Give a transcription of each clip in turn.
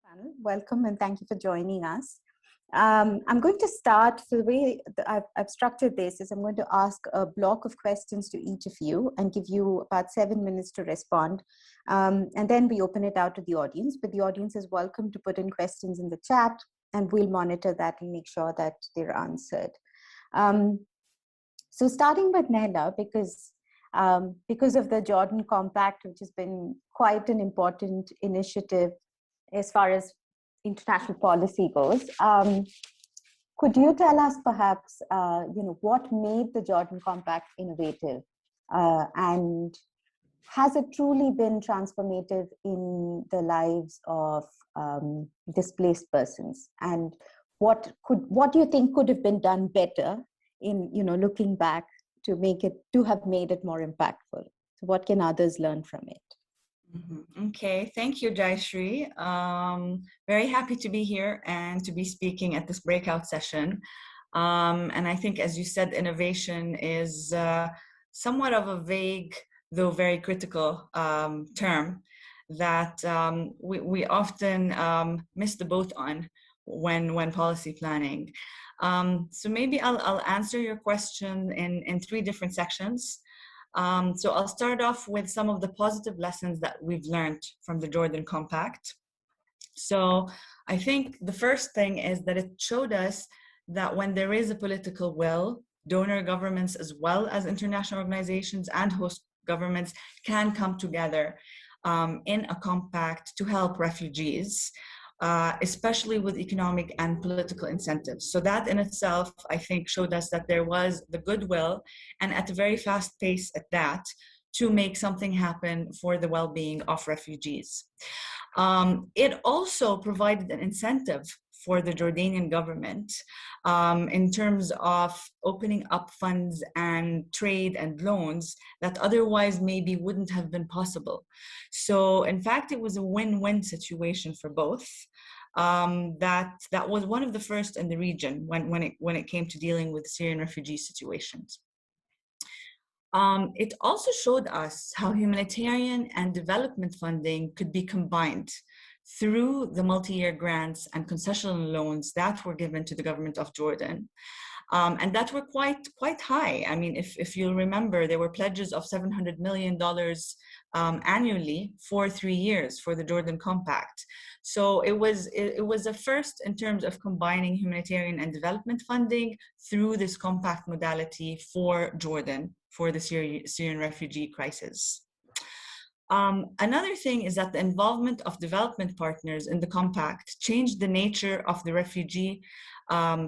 panel. Welcome and thank you for joining us. I'm going to start, so the way that I've structured this is I'm going to ask a block of questions to each of you and give you about 7 minutes to respond. And then we open it out to the audience, but the audience is welcome to put in questions in the chat and we'll monitor that and make sure that they're answered. So starting with Nela, because of the Jordan Compact, which has been quite an important initiative as far as international policy goes. Could you tell us perhaps, what made the Jordan Compact innovative? And has it truly been transformative in the lives of displaced persons? And what do you think could have been done better in, looking back to have made it more impactful? So what can others learn from it? Okay, thank you, Jayashree. Very happy to be here and to be speaking at this breakout session. And I think, as you said, innovation is somewhat of a vague, though very critical term that we often miss the boat on when policy planning. So maybe I'll answer your question in 3 different sections. So I'll start off with some of the positive lessons that we've learned from the Jordan Compact. So I think the first thing is that it showed us that when there is a political will, donor governments as well as international organizations and host governments can come together in a compact to help refugees. Especially with economic and political incentives. So that in itself, I think, showed us that there was the goodwill, and at a very fast pace at that, to make something happen for the well-being of refugees. It also provided an incentive for the Jordanian government in terms of opening up funds and trade and loans that otherwise maybe wouldn't have been possible. So in fact, it was a win-win situation for both. That was one of the first in the region when it came to dealing with Syrian refugee situations. It also showed us how humanitarian and development funding could be combined through the multi-year grants and concessional loans that were given to the government of Jordan. And that were quite high. I mean, if you'll remember, there were pledges of $700 million annually for 3 years for the Jordan Compact. So it was a first in terms of combining humanitarian and development funding through this compact modality for Jordan, for the Syrian refugee crisis. Another thing is that the involvement of development partners in the compact changed the nature of the refugee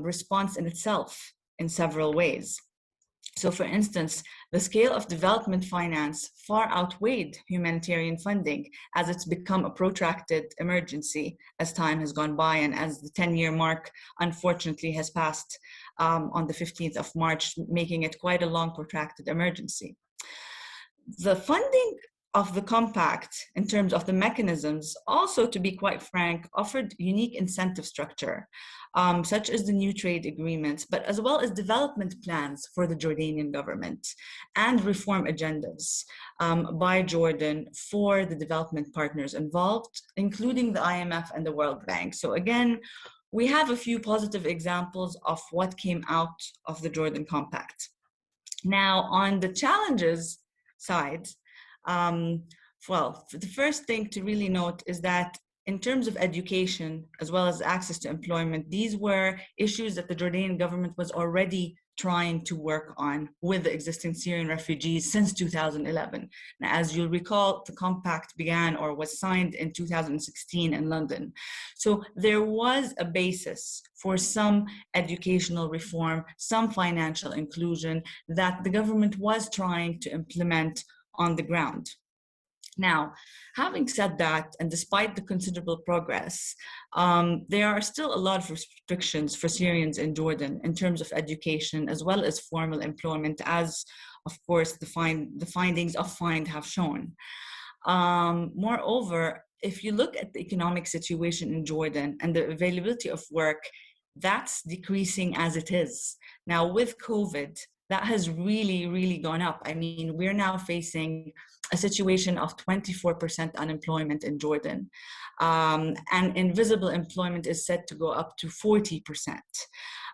response in itself in several ways. So for instance, the scale of development finance far outweighed humanitarian funding as it's become a protracted emergency as time has gone by and as the 10-year mark unfortunately has passed on the 15th of March, making it quite a long protracted emergency. The funding of the compact in terms of the mechanisms also, to be quite frank, offered unique incentive structure, such as the new trade agreements, but as well as development plans for the Jordanian government and reform agendas by Jordan for the development partners involved, including the IMF and the World Bank. So again, we have a few positive examples of what came out of the Jordan Compact. Now, on the challenges side, well, the first thing to really note is that in terms of education, as well as access to employment, these were issues that the Jordanian government was already trying to work on with the existing Syrian refugees since 2011. Now, as you'll recall, the compact began or was signed in 2016 in London. So there was a basis for some educational reform, some financial inclusion that the government was trying to implement on the ground. Now, having said that, and despite the considerable progress, there are still a lot of restrictions for Syrians in Jordan in terms of education, as well as formal employment, as of course the findings of FIND have shown. Moreover, if you look at the economic situation in Jordan and the availability of work, that's decreasing as it is. Now with COVID, that has really, really gone up. I mean, we're now facing a situation of 24% unemployment in Jordan. And invisible employment is said to go up to 40%.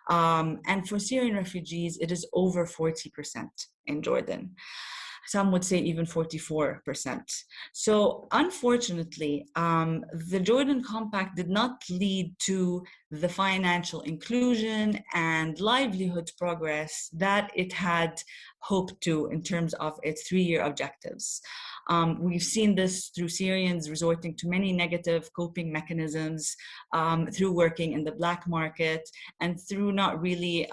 And for Syrian refugees, it is over 40% in Jordan. Some would say even 44%. So unfortunately, the Jordan Compact did not lead to the financial inclusion and livelihood progress that it had hoped to in terms of its 3-year objectives. We've seen this through Syrians resorting to many negative coping mechanisms, through working in the black market, and through not really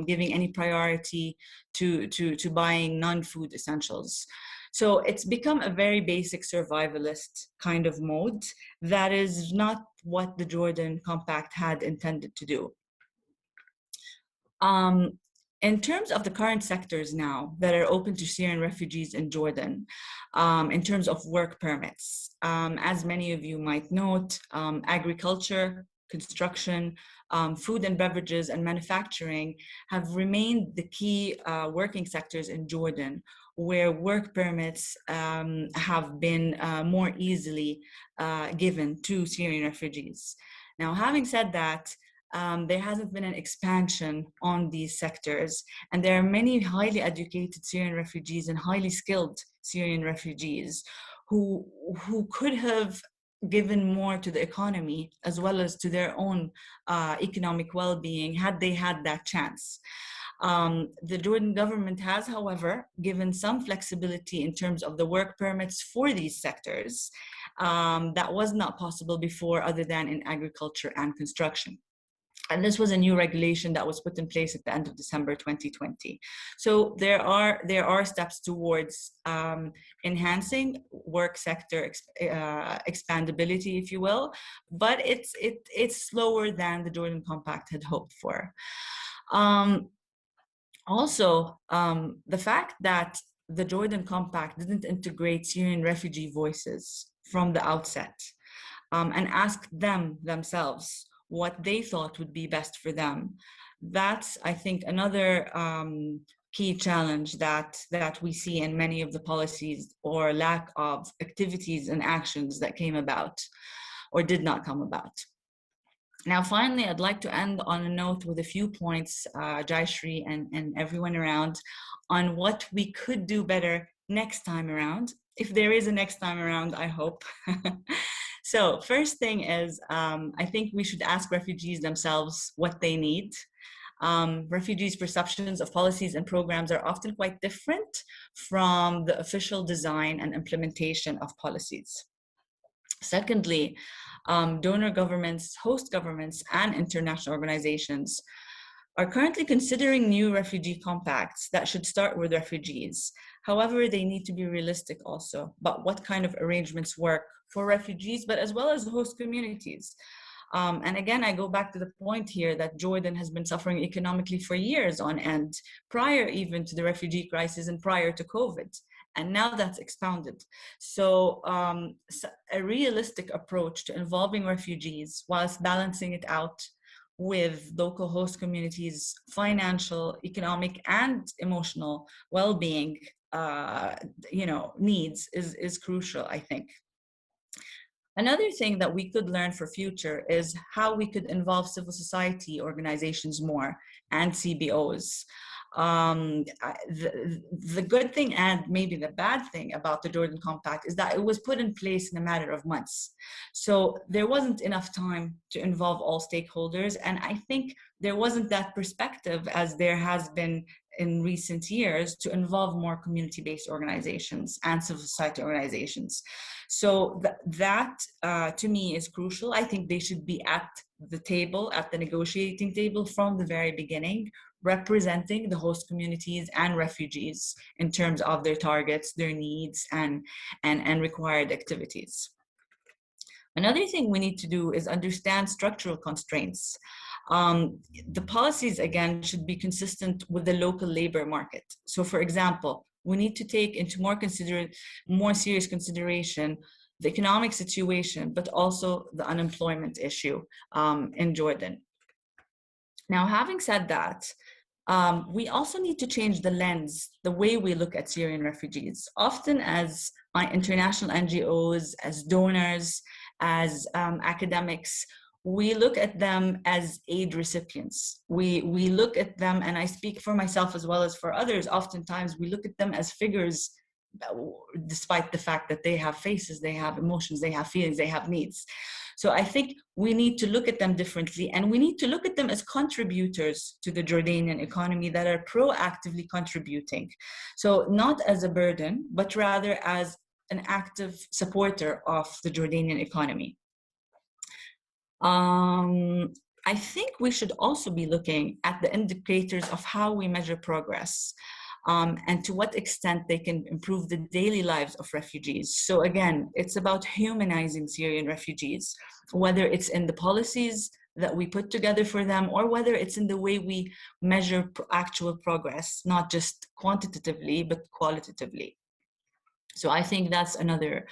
giving any priority to buying non-food essentials. So it's become a very basic survivalist kind of mode that is not what the Jordan Compact had intended to do. In terms of the current sectors now that are open to Syrian refugees in Jordan, in terms of work permits, as many of you might note, agriculture, construction, food and beverages, and manufacturing have remained the key working sectors in Jordan, where work permits have been more easily given to Syrian refugees. Now, having said that, there hasn't been an expansion on these sectors, and there are many highly educated Syrian refugees and highly skilled Syrian refugees who could have given more to the economy as well as to their own economic well-being had they had that chance. The Jordan government has, however, given some flexibility in terms of the work permits for these sectors that was not possible before, other than in agriculture and construction. And this was a new regulation that was put in place at the end of December 2020. So there are steps towards enhancing work sector expandability, if you will, but it's slower than the Jordan Compact had hoped for. Also, the fact that the Jordan Compact didn't integrate Syrian refugee voices from the outset and ask themselves what they thought would be best for them. That's, I think, another key challenge that we see in many of the policies or lack of activities and actions that came about or did not come about. Now, finally, I'd like to end on a note with a few points, Jayashree and everyone around, on what we could do better next time around. If there is a next time around, I hope. So first thing is, I think we should ask refugees themselves what they need. Refugees' perceptions of policies and programs are often quite different from the official design and implementation of policies. Secondly, donor governments, host governments, and international organizations are currently considering new refugee compacts that should start with refugees. However, they need to be realistic also about what kind of arrangements work for refugees, but as well as host communities. And again, I go back to the point here that Jordan has been suffering economically for years on end, prior even to the refugee crisis and prior to COVID. And now that's expounded. So a realistic approach to involving refugees whilst balancing it out with local host communities' financial, economic, and emotional well-being needs is crucial, I think. Another thing that we could learn for future is how we could involve civil society organizations more and CBOs. The good thing and maybe the bad thing about the Jordan Compact is that it was put in place in a matter of months. So there wasn't enough time to involve all stakeholders. And I think there wasn't that perspective as there has been in recent years to involve more community-based organizations and civil society organizations. So that to me is crucial. I think they should be at the table, at the negotiating table from the very beginning, representing the host communities and refugees in terms of their targets, their needs, and required activities. Another thing we need to do is understand structural constraints. The policies, again, should be consistent with the local labor market. So for example, we need to take into more serious consideration the economic situation, but also the unemployment issue in Jordan. Now, having said that, we also need to change the lens, the way we look at Syrian refugees. Often as international NGOs, as donors, as academics, we look at them as aid recipients. We look at them, and I speak for myself as well as for others, oftentimes we look at them as figures, despite the fact that they have faces, they have emotions, they have feelings, they have needs. So I think we need to look at them differently, and we need to look at them as contributors to the Jordanian economy that are proactively contributing. So not as a burden, but rather as an active supporter of the Jordanian economy. I think we should also be looking at the indicators of how we measure progress. And to what extent they can improve the daily lives of refugees. So again, it's about humanizing Syrian refugees, whether it's in the policies that we put together for them, or whether it's in the way we measure actual progress, not just quantitatively, but qualitatively. So I think that's another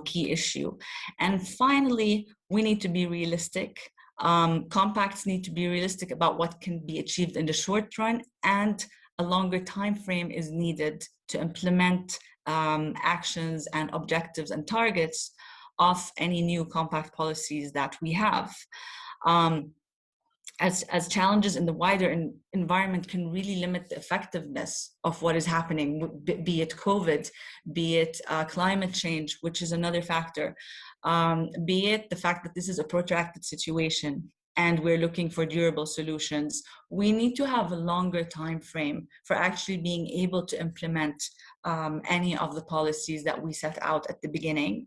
key issue. And finally, we need to be realistic. Compacts need to be realistic about what can be achieved in the short run, and a longer time frame is needed to implement actions and objectives and targets of any new compact policies that we have. As challenges in the wider environment can really limit the effectiveness of what is happening, be it COVID, be it climate change, which is another factor, be it the fact that this is a protracted situation and we're looking for durable solutions. We need to have a longer time frame for actually being able to implement any of the policies that we set out at the beginning.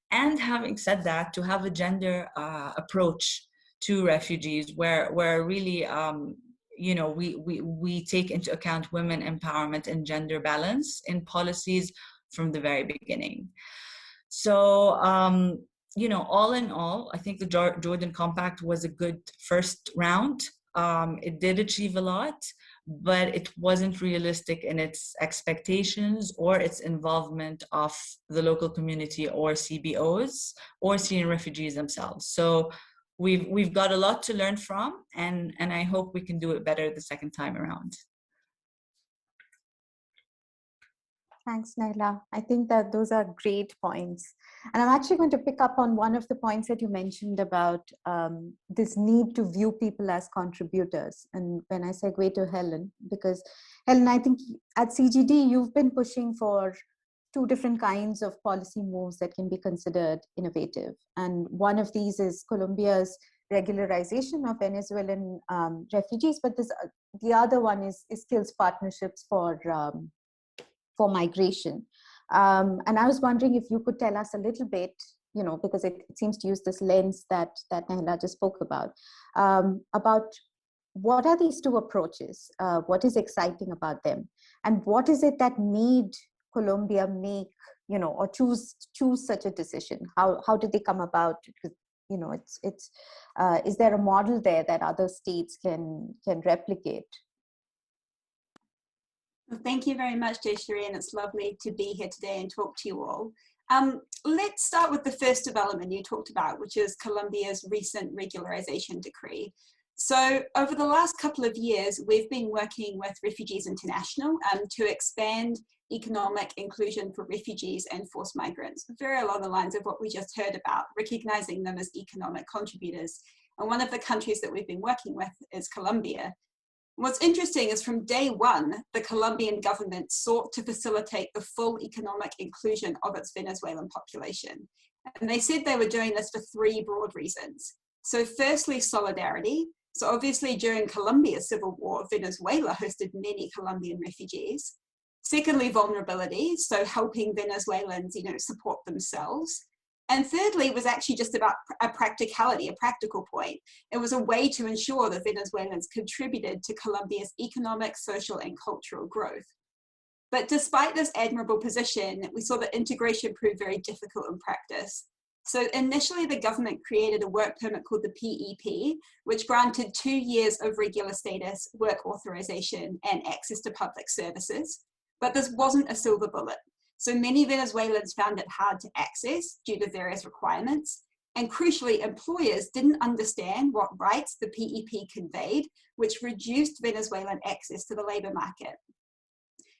And having said that, to have a gender approach to refugees where really we take into account women empowerment and gender balance in policies from the very beginning. So all in all, I think the Jordan Compact was a good first round. It did achieve a lot, but it wasn't realistic in its expectations or its involvement of the local community or CBOs or Syrian refugees themselves. So we've got a lot to learn from, and I hope we can do it better the second time around. Thanks, Naila. I think that those are great points. And I'm actually going to pick up on one of the points that you mentioned about this need to view people as contributors. And when I segue to Helen, because Helen, I think at CGD, you've been pushing for two different kinds of policy moves that can be considered innovative. And one of these is Colombia's regularization of Venezuelan refugees, but the other one is skills partnerships for migration. And I was wondering if you could tell us a little bit, because it seems to use this lens that Naila just spoke about what are these two approaches? What is exciting about them? And what is it that made Colombia make, or choose such a decision? How did they come about? Because, is there a model there that other states can replicate? Well, thank you very much, Jayashri, and it's lovely to be here today and talk to you all. Let's start with the first development you talked about, which is Colombia's recent regularization decree. So over the last couple of years, we've been working with Refugees International to expand economic inclusion for refugees and forced migrants, very along the lines of what we just heard about, recognizing them as economic contributors. And one of the countries that we've been working with is Colombia. What's interesting is from day one, the Colombian government sought to facilitate the full economic inclusion of its Venezuelan population. And they said they were doing this for three broad reasons. So firstly, solidarity. So obviously during Colombia's civil war, Venezuela hosted many Colombian refugees. Secondly, vulnerability. So helping Venezuelans, support themselves. And thirdly, was actually just about a practicality, a practical point. It was a way to ensure that Venezuelans contributed to Colombia's economic, social, and cultural growth. But despite this admirable position, we saw that integration proved very difficult in practice. So initially, the government created a work permit called the PEP, which granted 2 years of regular status, work authorization, and access to public services. But this wasn't a silver bullet. So many Venezuelans found it hard to access due to various requirements. And crucially, employers didn't understand what rights the PEP conveyed, which reduced Venezuelan access to the labor market.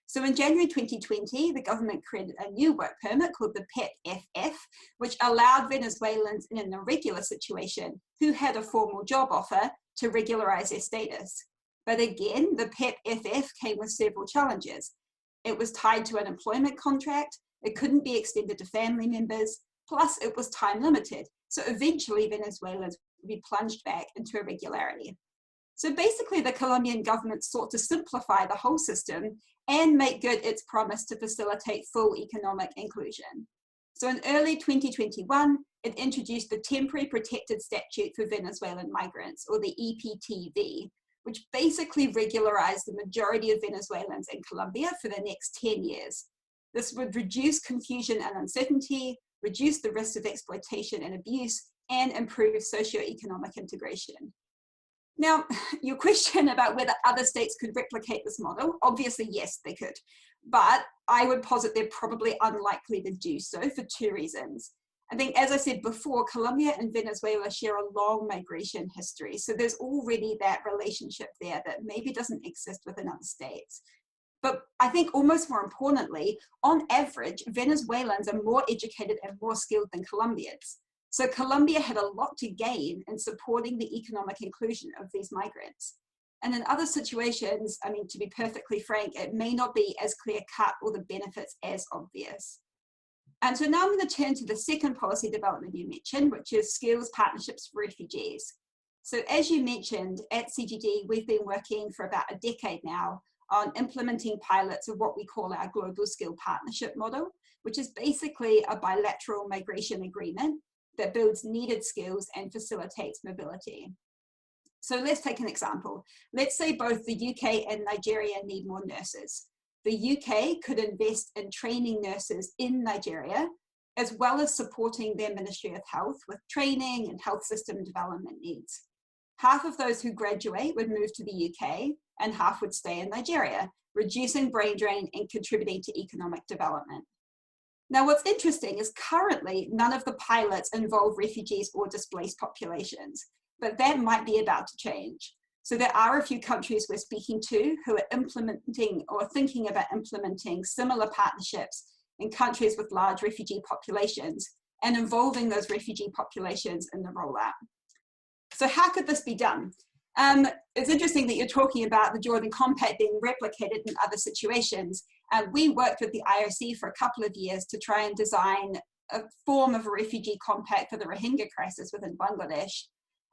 So in January 2020, the government created a new work permit called the PEP-FF, which allowed Venezuelans in an irregular situation who had a formal job offer to regularize their status. But again, the PEP-FF came with several challenges. It was tied to an employment contract, it couldn't be extended to family members, plus it was time limited. So eventually Venezuelans would be plunged back into irregularity. So basically the Colombian government sought to simplify the whole system and make good its promise to facilitate full economic inclusion. So in early 2021, it introduced the Temporary Protected Statute for Venezuelan Migrants, or the EPTV, which basically regularized the majority of Venezuelans in Colombia for the next 10 years. This would reduce confusion and uncertainty, reduce the risk of exploitation and abuse, and improve socioeconomic integration. Now, your question about whether other states could replicate this model, obviously, yes, they could. But I would posit they're probably unlikely to do so for two reasons. I think, as I said before, Colombia and Venezuela share a long migration history. So there's already that relationship there that maybe doesn't exist within other states. But I think almost more importantly, on average, Venezuelans are more educated and more skilled than Colombians. So Colombia had a lot to gain in supporting the economic inclusion of these migrants. And in other situations, I mean, to be perfectly frank, it may not be as clear-cut or the benefits as obvious. And so now I'm going to turn to the second policy development you mentioned, which is skills partnerships for refugees. So as you mentioned, at CGD, we've been working for about a decade now on implementing pilots of what we call our global skill partnership model, which is basically a bilateral migration agreement that builds needed skills and facilitates mobility. So let's take an example. Let's say both the UK and Nigeria need more nurses. The UK could invest in training nurses in Nigeria, as well as supporting their Ministry of Health with training and health system development needs. Half of those who graduate would move to the UK and half would stay in Nigeria, reducing brain drain and contributing to economic development. Now, what's interesting is currently none of the pilots involve refugees or displaced populations, but that might be about to change. So there are a few countries we're speaking to who are implementing or thinking about implementing similar partnerships in countries with large refugee populations and involving those refugee populations in the rollout. So how could this be done? It's interesting that you're talking about the Jordan Compact being replicated in other situations. We worked with the IRC for a couple of years to try and design a form of a refugee compact for the Rohingya crisis within Bangladesh.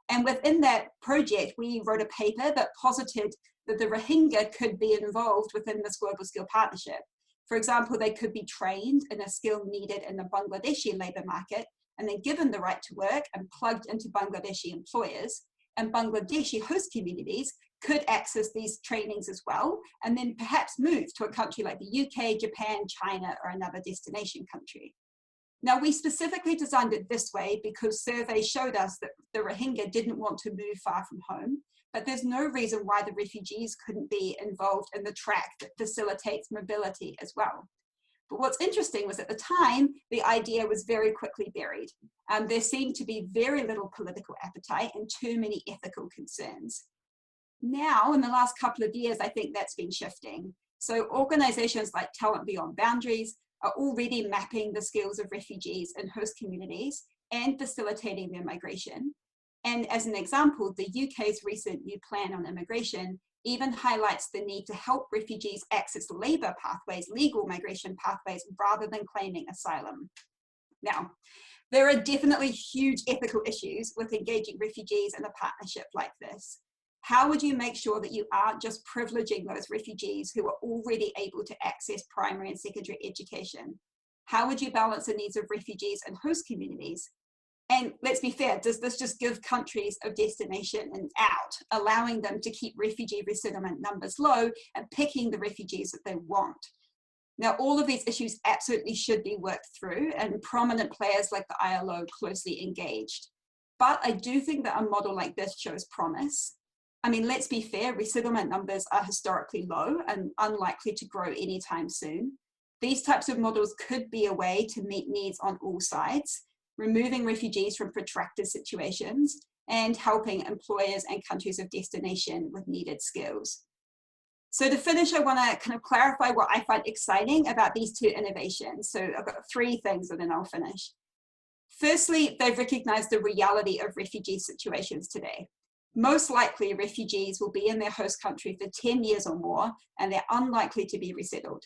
And within that project, we wrote a paper that posited that the Rohingya could be involved within this global skill partnership. For example, they could be trained in a skill needed in the Bangladeshi labor market and then given the right to work and plugged into Bangladeshi employers. And Bangladeshi host communities could access these trainings as well, and then perhaps move to a country like the UK, Japan, China, or another destination country. Now, we specifically designed it this way because surveys showed us that the Rohingya didn't want to move far from home, but there's no reason why the refugees couldn't be involved in the track that facilitates mobility as well. But what's interesting was at the time, the idea was very quickly buried. There seemed to be very little political appetite and too many ethical concerns. Now, in the last couple of years, I think that's been shifting. So organizations like Talent Beyond Boundaries are already mapping the skills of refugees in host communities and facilitating their migration. And as an example, the UK's recent new plan on immigration even highlights the need to help refugees access labor pathways, legal migration pathways, rather than claiming asylum. Now, there are definitely huge ethical issues with engaging refugees in a partnership like this. How would you make sure that you aren't just privileging those refugees who are already able to access primary and secondary education? How would you balance the needs of refugees and host communities? And let's be fair, does this just give countries of destination an out, allowing them to keep refugee resettlement numbers low and picking the refugees that they want? Now, all of these issues absolutely should be worked through, and prominent players like the ILO closely engaged. But I do think that a model like this shows promise. I mean, let's be fair, resettlement numbers are historically low and unlikely to grow anytime soon. These types of models could be a way to meet needs on all sides. removing refugees from protracted situations, and helping employers and countries of destination with needed skills. So to finish, I want to kind of clarify what I find exciting about these two innovations. So I've got three things and then I'll finish. Firstly, they've recognized the reality of refugee situations today. Most likely, refugees will be in their host country for 10 years or more, and they're unlikely to be resettled.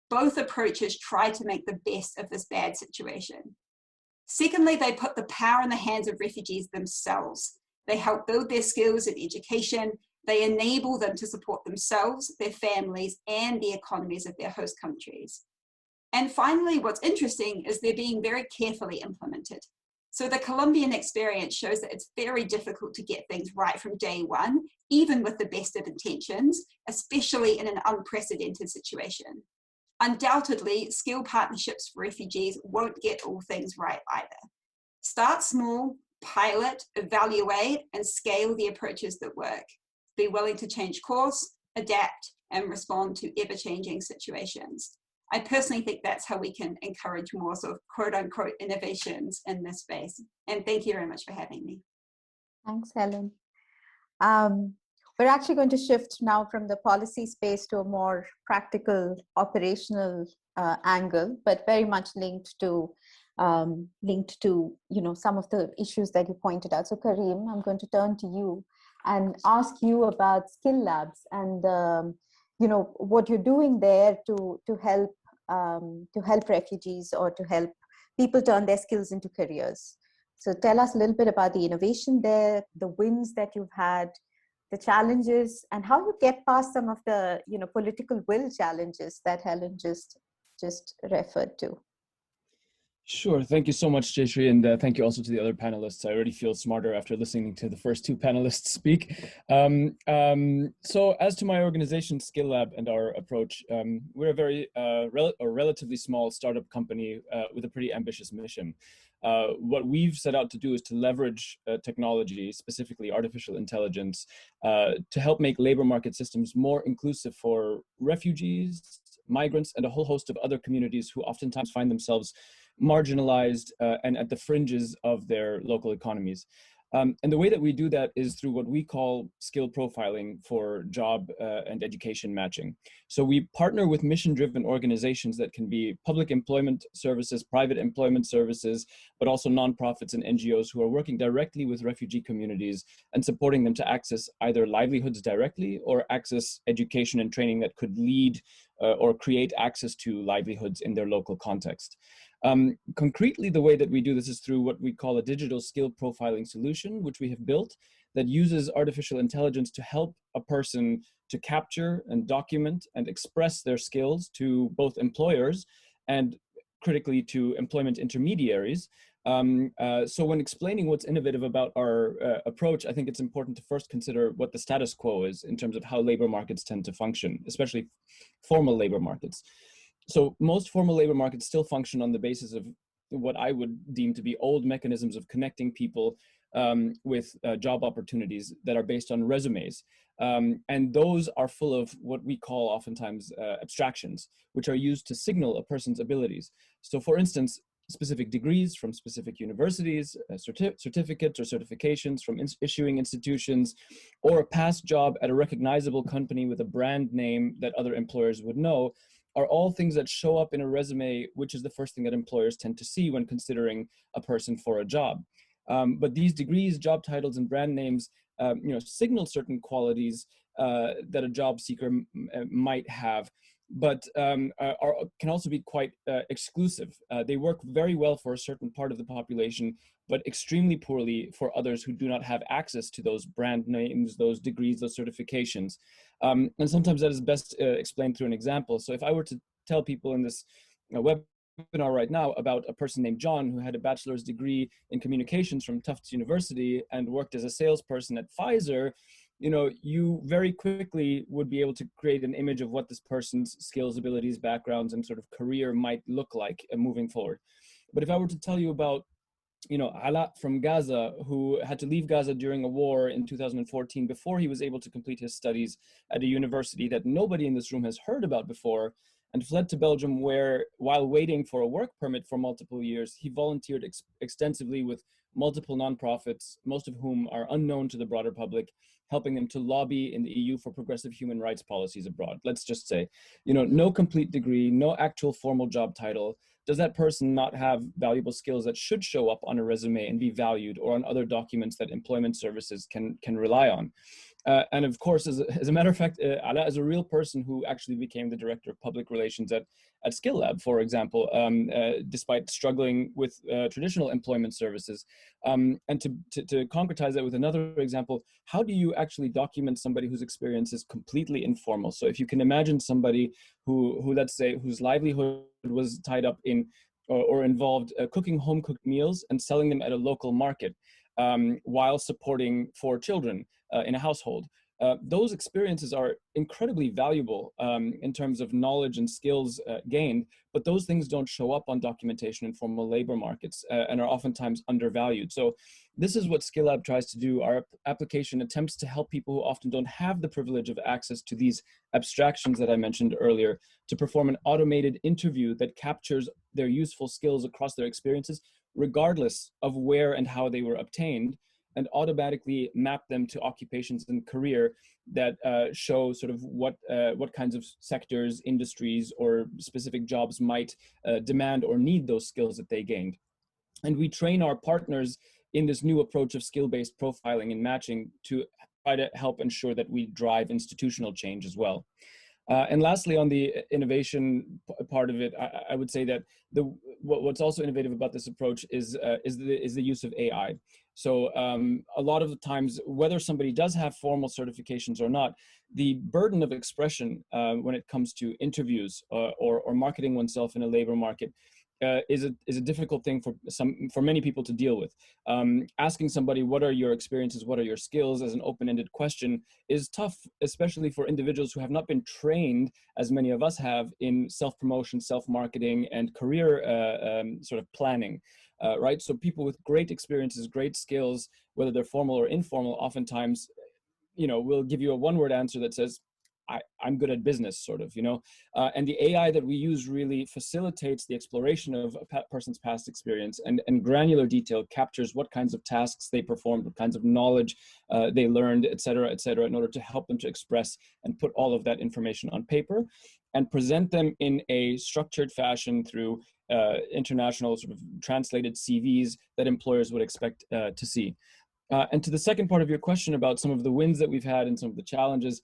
Both approaches try to make the best of this bad situation. Secondly, they put the power in the hands of refugees themselves. They help build their skills and education. They enable them to support themselves, their families, and the economies of their host countries. And finally, what's interesting is they're being very carefully implemented. So the Colombian experience shows that it's very difficult to get things right from day one, even with the best of intentions, especially in an unprecedented situation. Undoubtedly, skill partnerships for refugees won't get all things right either. Start small, pilot, evaluate, and scale the approaches that work. Be willing to change course, adapt, and respond to ever-changing situations. I personally think that's how we can encourage more sort of quote-unquote innovations in this space. And thank you very much for having me. Thanks, Helen. We're actually going to shift now from the policy space to a more practical, operational angle, but very much linked to some of the issues that you pointed out. So Karim, I'm going to turn to you and ask you about skill labs and what you're doing there to help refugees or to help people turn their skills into careers. So tell us a little bit about the innovation there, the wins that you've had, the challenges, and how you get past some of the political will challenges that Helen just referred to. Sure. Thank you so much, Jayshree, and thank you also to the other panelists. I already feel smarter after listening to the first two panelists speak. So as to my organization, Skill Lab, and our approach, we're a very relatively small startup company with a pretty ambitious mission. What we've set out to do is to leverage technology, specifically artificial intelligence, to help make labor market systems more inclusive for refugees, migrants, and a whole host of other communities who oftentimes find themselves marginalized and at the fringes of their local economies. And the way that we do that is through what we call skill profiling for job and education matching. So we partner with mission-driven organizations that can be public employment services, private employment services, but also nonprofits and NGOs who are working directly with refugee communities and supporting them to access either livelihoods directly or access education and training that could lead or create access to livelihoods in their local context. Concretely, the way that we do this is through what we call a digital skill profiling solution, which we have built that uses artificial intelligence to help a person to capture and document and express their skills to both employers and critically to employment intermediaries. So when explaining what's innovative about our approach, I think it's important to first consider what the status quo is in terms of how labor markets tend to function, especially formal labor markets. So most formal labor markets still function on the basis of what I would deem to be old mechanisms of connecting people with job opportunities that are based on resumes. And those are full of what we call oftentimes abstractions, which are used to signal a person's abilities. So for instance, specific degrees from specific universities, certificates or certifications from issuing institutions, or a past job at a recognizable company with a brand name that other employers would know, are all things that show up in a resume, which is the first thing that employers tend to see when considering a person for a job. But these degrees, job titles, and brand names signal certain qualities that a job seeker might have, but can also be quite exclusive. They work very well for a certain part of the population, but extremely poorly for others who do not have access to those brand names, those degrees, those certifications. And sometimes that is best explained through an example. So if I were to tell people in this webinar right now about a person named John who had a bachelor's degree in communications from Tufts University and worked as a salesperson at Pfizer, you very quickly would be able to create an image of what this person's skills, abilities, backgrounds, and sort of career might look like moving forward. But if I were to tell you about Ala from Gaza, who had to leave Gaza during a war in 2014 before he was able to complete his studies at a university that nobody in this room has heard about before, and fled to Belgium, where, while waiting for a work permit for multiple years, he volunteered extensively with multiple nonprofits, most of whom are unknown to the broader public, helping them to lobby in the EU for progressive human rights policies abroad. Let's just say, no complete degree, no actual formal job title. Does that person not have valuable skills that should show up on a resume and be valued, or on other documents that employment services can rely on? And of course, as a matter of fact, Ala is a real person who actually became the director of public relations at Skill Lab, for example, despite struggling with traditional employment services. And to concretize that with another example, how do you actually document somebody whose experience is completely informal? So if you can imagine somebody who let's say, whose livelihood was tied up in or involved cooking home-cooked meals and selling them at a local market, while supporting 4 children in a household. Those experiences are incredibly valuable in terms of knowledge and skills gained, but those things don't show up on documentation in formal labor markets and are oftentimes undervalued. So this is what Skill Lab tries to do. Our application attempts to help people who often don't have the privilege of access to these abstractions that I mentioned earlier, to perform an automated interview that captures their useful skills across their experiences, regardless of where and how they were obtained, and automatically map them to occupations and career that show sort of what kinds of sectors, industries, or specific jobs might demand or need those skills that they gained. And we train our partners in this new approach of skill-based profiling and matching to try to help ensure that we drive institutional change as well. And lastly, on the innovation part of it, I would say that what's also innovative about this approach is the use of AI. So a lot of the times, whether somebody does have formal certifications or not, the burden of expression when it comes to interviews or marketing oneself in a labor market is a difficult thing for many people to deal with. Asking somebody, what are your experiences, what are your skills, as an open-ended question is tough, especially for individuals who have not been trained, as many of us have, in self-promotion, self-marketing, and career sort of planning, right? So people with great experiences, great skills, whether they're formal or informal, oftentimes, will give you a one-word answer that says, I'm good at business, sort of, and the AI that we use really facilitates the exploration of a person's past experience, and granular detail captures what kinds of tasks they performed, what kinds of knowledge they learned, et cetera, in order to help them to express and put all of that information on paper and present them in a structured fashion through international sort of translated CVs that employers would expect to see. And to the second part of your question about some of the wins that we've had and some of the challenges,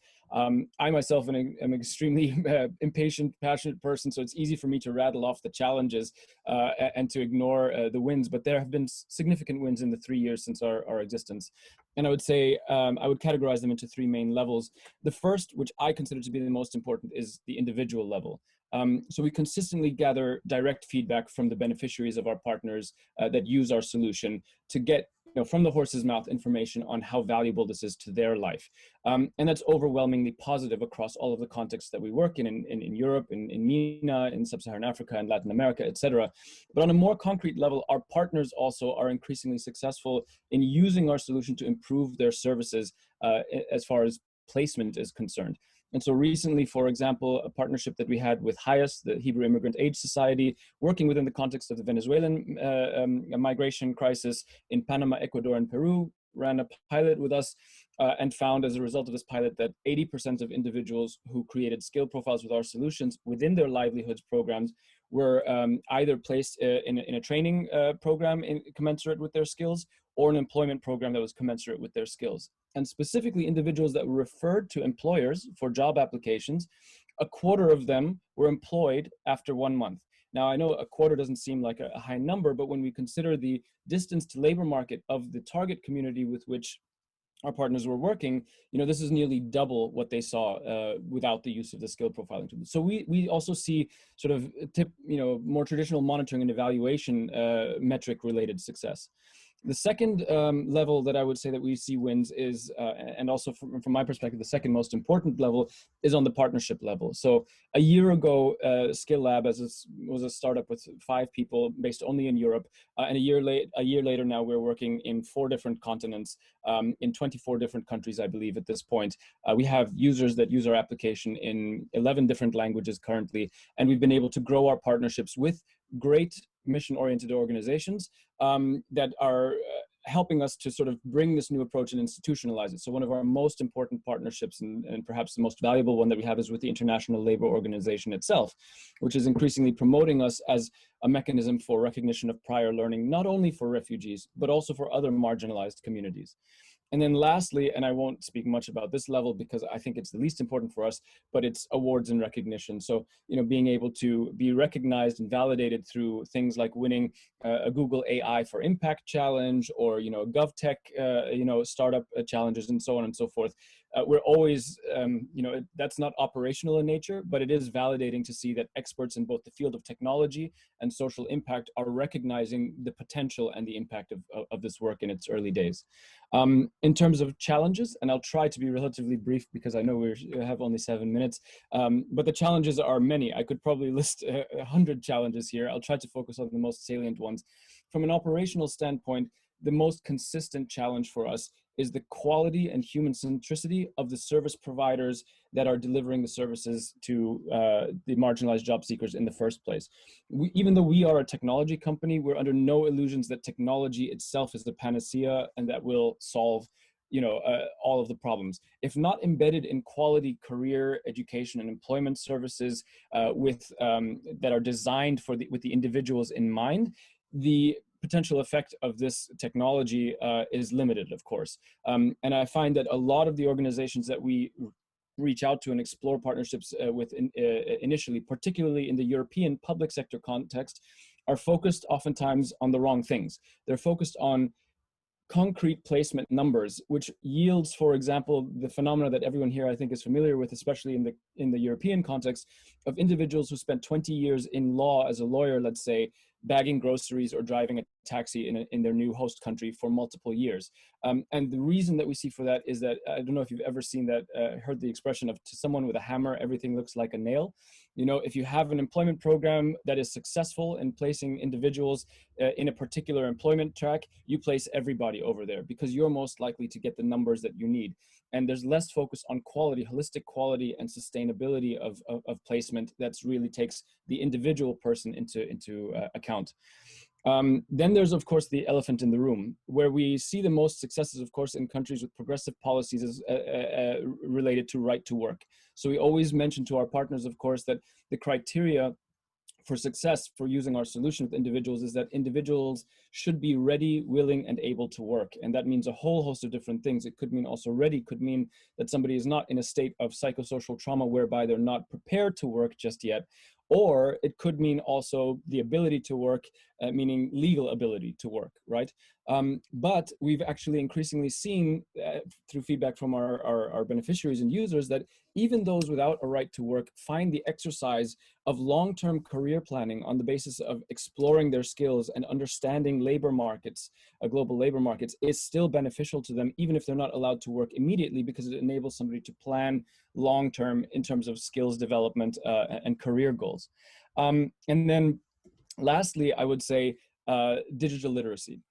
I myself am an extremely impatient, passionate person, so it's easy for me to rattle off the challenges and to ignore the wins, but there have been significant wins in the 3 years since our existence. And I would say, I would categorize them into 3 main levels. The first, which I consider to be the most important, is the individual level. So we consistently gather direct feedback from the beneficiaries of our partners that use our solution to get from the horse's mouth information on how valuable this is to their life. And that's overwhelmingly positive across all of the contexts that we work in Europe, in MENA, in Sub-Saharan Africa, and Latin America, et cetera. But on a more concrete level, our partners also are increasingly successful in using our solution to improve their services as far as placement is concerned. And so recently, for example, a partnership that we had with HIAS, the Hebrew Immigrant Aid Society, working within the context of the Venezuelan migration crisis in Panama, Ecuador, and Peru, ran a pilot with us and found as a result of this pilot that 80% of individuals who created skill profiles with our solutions within their livelihoods programs were either placed in a training program commensurate with their skills, or an employment program that was commensurate with their skills. And specifically, individuals that were referred to employers for job applications, a quarter of them were employed after 1 month. Now, I know a quarter doesn't seem like a high number, but when we consider the distance to labor market of the target community with which our partners were working, this is nearly double what they saw without the use of the skill profiling tool. So we also see sort of more traditional monitoring and evaluation metric related success. The second level that I would say that we see wins is, and also from my perspective, the second most important level is on the partnership level. So a year ago, Skill Lab was a startup with 5 people based only in Europe. And a year later now, we're working in 4 different continents, in 24 different countries, I believe, at this point. We have users that use our application in 11 different languages currently, and we've been able to grow our partnerships with great mission-oriented organizations that are helping us to sort of bring this new approach and institutionalize it. So one of our most important partnerships, and perhaps the most valuable one that we have, is with the International Labour Organization itself, which is increasingly promoting us as a mechanism for recognition of prior learning, not only for refugees, but also for other marginalized communities. And then lastly, and I won't speak much about this level because I think it's the least important for us, but it's awards and recognition. So, being able to be recognized and validated through things like winning a Google AI for Impact Challenge, or, GovTech, startup challenges, and so on and so forth. We're always, that's not operational in nature, but it is validating to see that experts in both the field of technology and social impact are recognizing the potential and the impact of this work in its early days. In terms of challenges, and I'll try to be relatively brief because I know we have only 7 minutes, but the challenges are many. I could probably list 100 challenges here. I'll try to focus on the most salient ones. From an operational standpoint, the most consistent challenge for us is the quality and human centricity of the service providers that are delivering the services to the marginalized job seekers in the first place. Even though we are a technology company, we're under no illusions that technology itself is the panacea and that will solve all of the problems. If not embedded in quality career, education, and employment services that are designed with the individuals in mind, the potential effect of this technology is limited, of course. And I find that a lot of the organizations that we reach out to and explore partnerships with initially, particularly in the European public sector context, are focused oftentimes on the wrong things. They're focused on concrete placement numbers, which yields, for example, the phenomena that everyone here I think is familiar with, especially in the European context, of individuals who spent 20 years in law as a lawyer, let's say, bagging groceries or driving a taxi in their new host country for multiple years. And the reason that we see for that is that, I don't know if you've ever seen that, heard the expression of, to someone with a hammer, everything looks like a nail. If you have an employment program that is successful in placing individuals in a particular employment track, you place everybody over there because you're most likely to get the numbers that you need. And there's less focus on quality, holistic quality and sustainability of placement that really takes the individual person into account. Then there's, of course, the elephant in the room, where we see the most successes, of course, in countries with progressive policies related to right to work. So we always mention to our partners, of course, that the criteria for success for using our solution with individuals is that individuals should be ready, willing, and able to work. And that means a whole host of different things. It could mean also ready, could mean that somebody is not in a state of psychosocial trauma whereby they're not prepared to work just yet. Or it could mean also the ability to work, meaning legal ability to work, right? But we've actually increasingly seen through feedback from our beneficiaries and users that even those without a right to work find the exercise of long-term career planning on the basis of exploring their skills and understanding labor markets, global labor markets, is still beneficial to them, even if they're not allowed to work immediately, because it enables somebody to plan long-term in terms of skills development and career goals. And then lastly, I would say digital literacy.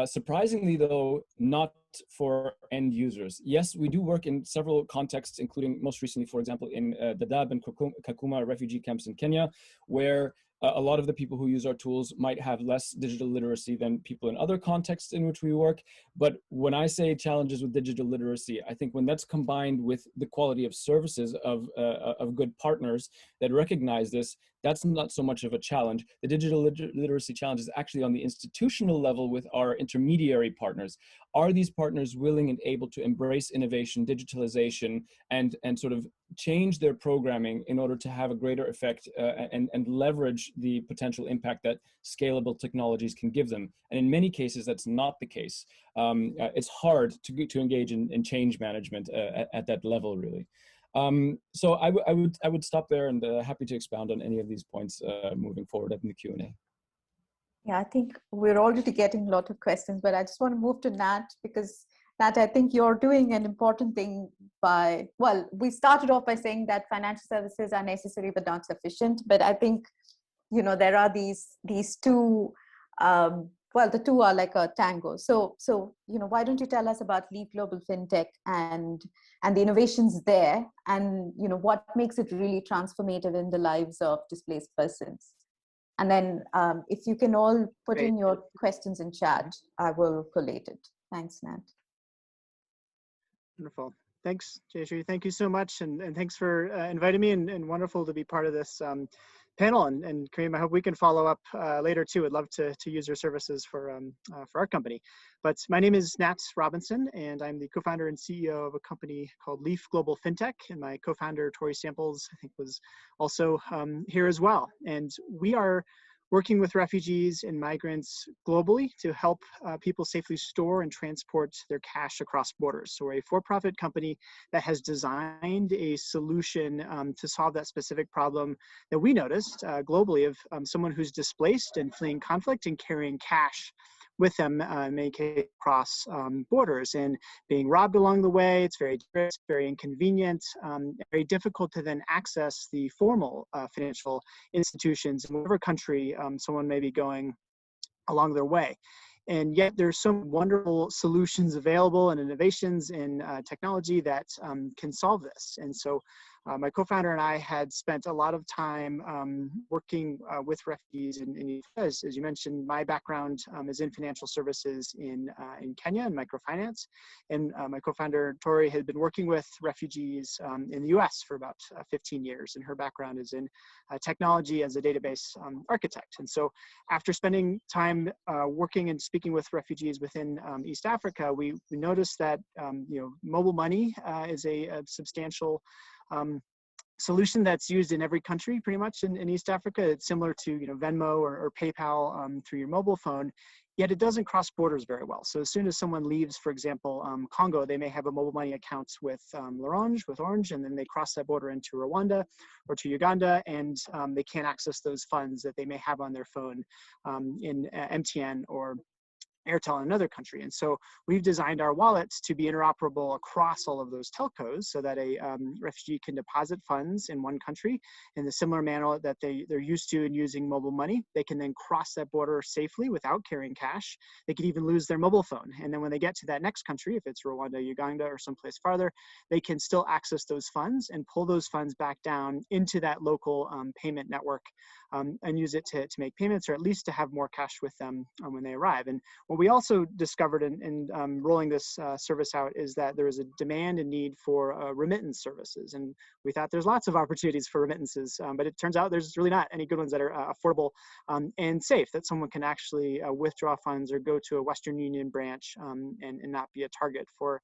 Surprisingly, though, not for end users. Yes, we do work in several contexts, including most recently, for example, in Dadaab and Kakuma refugee camps in Kenya, where a lot of the people who use our tools might have less digital literacy than people in other contexts in which we work. But when I say challenges with digital literacy, I think when that's combined with the quality of services of good partners that recognize this, that's not so much of a challenge. The digital literacy challenge is actually on the institutional level with our intermediary partners. Are these partners willing and able to embrace innovation, digitalization, and sort of change their programming in order to have a greater effect and leverage the potential impact that scalable technologies can give them? And in many cases, that's not the case. It's hard to engage in change management at that level, really. So I would stop there, and happy to expound on any of these points moving forward in the Q&A. Yeah, I think we're already getting a lot of questions, but I just want to move to Nat, because Nat, I think you're doing an important thing by, well, we started off by saying that financial services are necessary but not sufficient. But I think, there are these two, well, the two are like a tango. So why don't you tell us about Leap Global FinTech and the innovations there, and what makes it really transformative in the lives of displaced persons? And then if you can all put in your questions in chat, I will collate it. Thanks, Nat. Wonderful. Thanks, Jayshree. Thank you so much. And thanks for inviting me, and wonderful to be part of this panel. And Kareem, I hope we can follow up later too. I'd love to use your services for our company. But my name is Nat Robinson, and I'm the co-founder and CEO of a company called Leaf Global FinTech. And my co-founder, Tori Samples, I think was also here as well. And we are working with refugees and migrants globally to help people safely store and transport their cash across borders. So we're a for-profit company that has designed a solution to solve that specific problem that we noticed globally of someone who's displaced and fleeing conflict and carrying cash with them in many cases across borders, and being robbed along the way. It's very dangerous, very inconvenient, very difficult to then access the formal financial institutions in whatever country someone may be going along their way. And yet there's some wonderful solutions available and innovations in technology that can solve this. And so my co-founder and I had spent a lot of time working with refugees. And as you mentioned, my background is in financial services in Kenya and microfinance. And my co-founder, Tori, had been working with refugees in the US for about 15 years. And her background is in technology as a database architect. And so after spending time working and speaking with refugees within East Africa, we noticed that mobile money is a substantial solution that's used in every country pretty much in East Africa. It's similar to Venmo or PayPal through your mobile phone, yet it doesn't cross borders very well. So as soon as someone leaves, for example, Congo, they may have a mobile money account with Orange, and then they cross that border into Rwanda or to Uganda, and they can't access those funds that they may have on their phone in MTN or Airtel in another country. And so we've designed our wallets to be interoperable across all of those telcos so that a refugee can deposit funds in one country in the similar manner that they're used to in using mobile money. They can then cross that border safely without carrying cash. They could even lose their mobile phone. And then when they get to that next country, if it's Rwanda, Uganda, or someplace farther, they can still access those funds and pull those funds back down into that local payment network and use it to make payments, or at least to have more cash with them when they arrive. And what we also discovered in rolling this service out is that there is a demand and need for remittance services. And we thought there's lots of opportunities for remittances, but it turns out there's really not any good ones that are affordable and safe, that someone can actually withdraw funds or go to a Western Union branch and not be a target for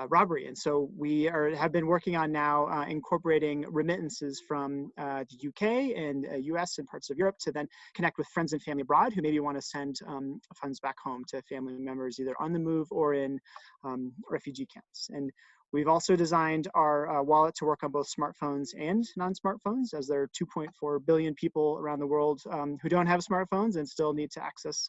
robbery. And so we have been working on now incorporating remittances from the UK and US and parts of Europe to then connect with friends and family abroad who maybe want to send funds back home to family members either on the move or in refugee camps. And we've also designed our wallet to work on both smartphones and non-smartphones, as there are 2.4 billion people around the world who don't have smartphones and still need to access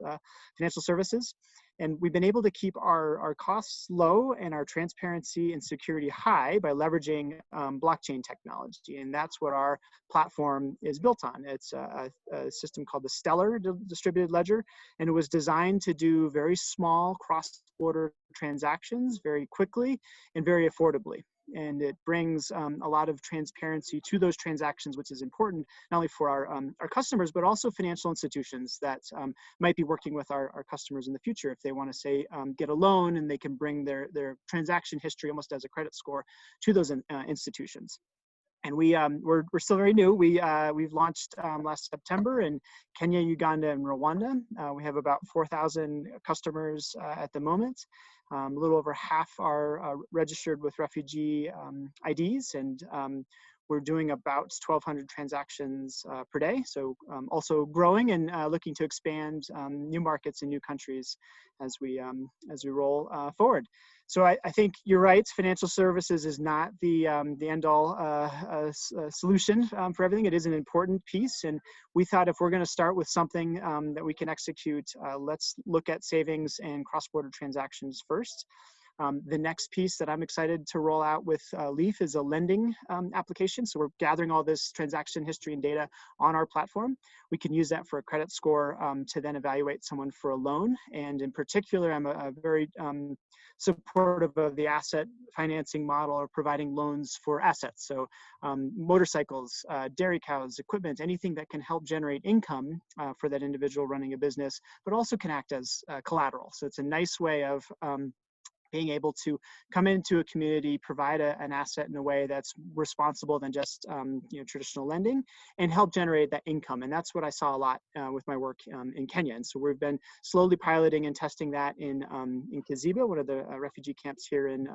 financial services. And we've been able to keep our costs low and our transparency and security high by leveraging blockchain technology. And that's what our platform is built on. It's a system called the Stellar Distributed Ledger, and it was designed to do very small cross-border transactions very quickly and very affordably. And it brings a lot of transparency to those transactions, which is important not only for our customers, but also financial institutions that might be working with our customers in the future if they want to say get a loan, and they can bring their transaction history almost as a credit score to those institutions. And we're still very new. We've launched last September in Kenya, Uganda, and Rwanda. We have about 4,000 customers at the moment. A little over half are registered with refugee IDs, and We're doing about 1,200 transactions per day, so also growing and looking to expand new markets and new countries as we roll forward. So I think you're right. Financial services is not the end-all solution for everything. It is an important piece, and we thought if we're going to start with something that we can execute, let's look at savings and cross-border transactions first. The next piece that I'm excited to roll out with Leaf is a lending application. So we're gathering all this transaction history and data on our platform. We can use that for a credit score to then evaluate someone for a loan. And in particular, I'm a very supportive of the asset financing model or providing loans for assets. So motorcycles, dairy cows, equipment, anything that can help generate income for that individual running a business, but also can act as collateral. So it's a nice way of being able to come into a community, provide an asset in a way that's responsible than just traditional lending, and help generate that income. And that's what I saw a lot with my work in Kenya. And so we've been slowly piloting and testing that in Kiziba, one of the refugee camps here in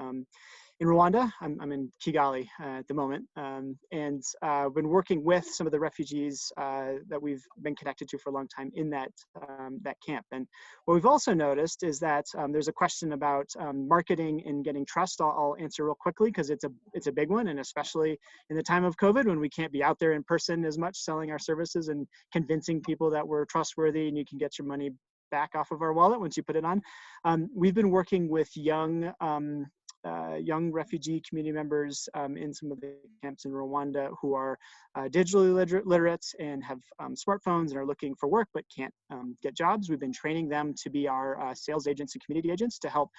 Rwanda. I'm in Kigali at the moment, and been working with some of the refugees that we've been connected to for a long time in that camp. And what we've also noticed is that there's a question about marketing and getting trust. I'll answer real quickly because it's a big one, and especially in the time of COVID when we can't be out there in person as much selling our services and convincing people that we're trustworthy and you can get your money back off of our wallet once you put it on. We've been working with young refugee community members in some of the camps in Rwanda who are digitally literate and have smartphones and are looking for work but can't get jobs. We've been training them to be our sales agents and community agents to help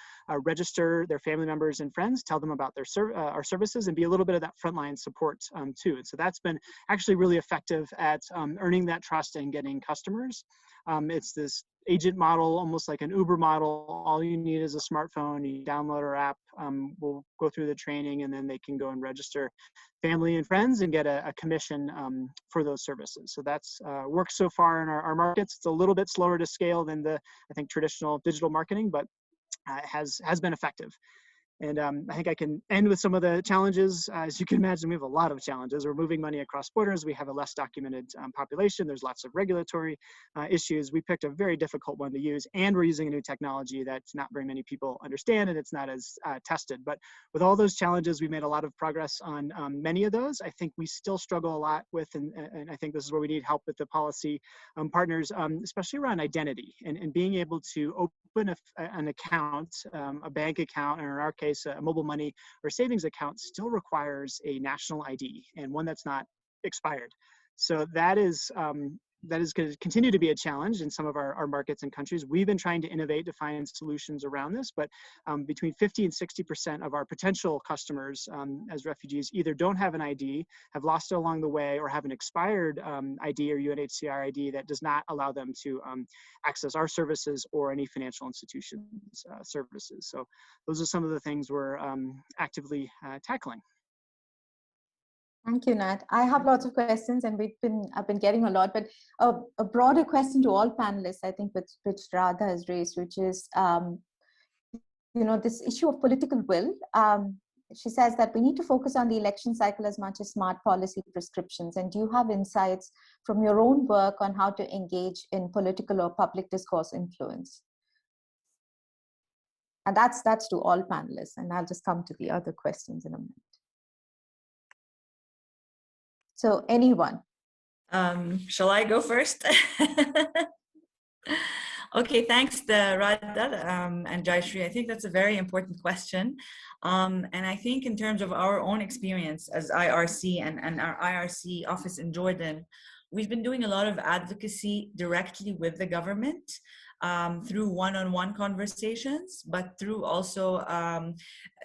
register their family members and friends, tell them about our services, and be a little bit of that frontline support too. And so that's been actually really effective at earning that trust and getting customers. It's this agent model, almost like an Uber model. All you need is a smartphone. You download our app. We'll go through the training, and then they can go and register family and friends and get a commission for those services. So that's worked so far in our markets. It's a little bit slower to scale than I think traditional digital marketing, but has been effective. And I think I can end with some of the challenges. As you can imagine, we have a lot of challenges. We're moving money across borders. We have a less documented population. There's lots of regulatory issues. We picked a very difficult one to use, and we're using a new technology that not very many people understand, and it's not as tested. But with all those challenges, we made a lot of progress on many of those. I think we still struggle a lot with, and I think this is where we need help with the policy partners, especially around identity and being able to open an account, a bank account, or in our case, a mobile money or savings account still requires a national ID and one that's not expired. So that is going to continue to be a challenge in some of our markets and countries. We've been trying to innovate to find solutions around this, but between 50 and 60% of our potential customers as refugees either don't have an ID, have lost it along the way, or have an expired ID or UNHCR ID that does not allow them to access our services or any financial institutions' services. So those are some of the things we're actively tackling. Thank you, Nat. I have lots of questions, and I've been getting a lot, but a broader question to all panelists, I think, which Radha has raised, which is, this issue of political will. She says that we need to focus on the election cycle as much as smart policy prescriptions. And do you have insights from your own work on how to engage in political or public discourse influence? And that's to all panelists, and I'll just come to the other questions in a minute. So anyone? Shall I go first? Okay, thanks, Radha and Jayashree. I think that's a very important question. And I think in terms of our own experience as IRC and our IRC office in Jordan, we've been doing a lot of advocacy directly with the government through one-on-one conversations, but through also